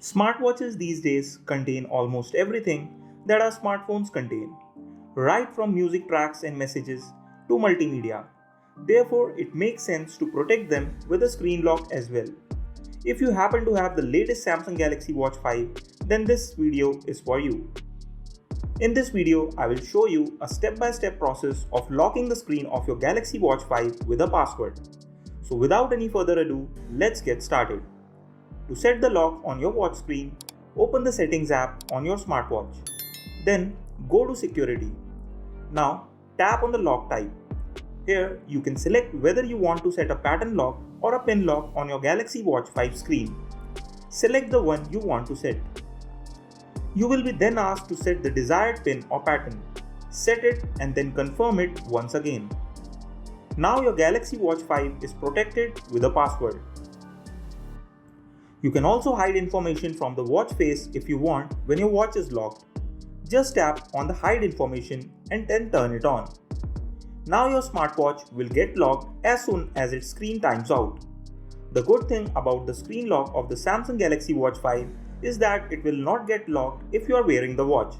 Smartwatches these days contain almost everything that our smartphones contain, right from music tracks and messages to multimedia. Therefore, it makes sense to protect them with a screen lock as well. If you happen to have the latest Samsung Galaxy Watch 5, then this video is for you. In this video, I will show you a step-by-step process of locking the screen of your Galaxy Watch 5 with a password. So without any further ado, let's get started. To set the lock on your watch screen, open the Settings app on your smartwatch. Then go to Security. Now tap on the lock type. Here you can select whether you want to set a pattern lock or a pin lock on your Galaxy Watch 5 screen. Select the one you want to set. You will be then asked to set the desired pin or pattern. Set it and then confirm it once again. Now your Galaxy Watch 5 is protected with a password. You can also hide information from the watch face if you want when your watch is locked. Just tap on the hide information and then turn it on. Now your smartwatch will get locked as soon as its screen times out. The good thing about the screen lock of the Samsung Galaxy Watch 5 is that it will not get locked if you are wearing the watch.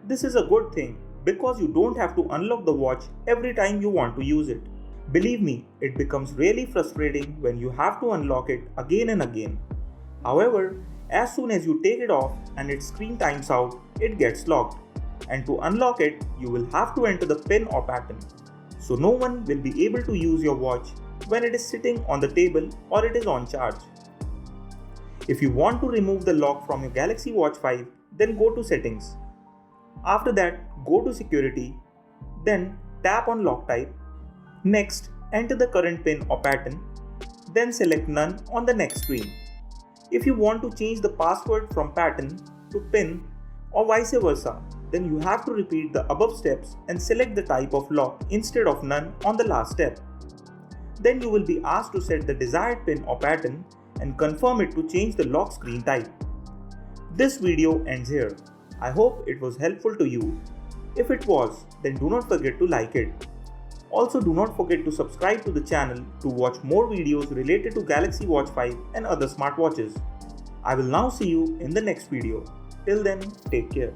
This is a good thing because you don't have to unlock the watch every time you want to use it. Believe me, it becomes really frustrating when you have to unlock it again and again. However, as soon as you take it off and its screen times out, it gets locked. And to unlock it, you will have to enter the pin or pattern. So no one will be able to use your watch when it is sitting on the table or it is on charge. If you want to remove the lock from your Galaxy Watch 5, then go to Settings. After that, go to Security. Then tap on Lock Type. Next, enter the current pin or pattern. Then select None on the next screen. If you want to change the password from pattern to pin or vice versa, then you have to repeat the above steps and select the type of lock instead of None on the last step. Then you will be asked to set the desired pin or pattern and confirm it to change the lock screen type. This video ends here. I hope it was helpful to you. If it was, then do not forget to like it. Also, do not forget to subscribe to the channel to watch more videos related to Galaxy Watch 5 and other smartwatches. I will now see you in the next video. Till then, take care.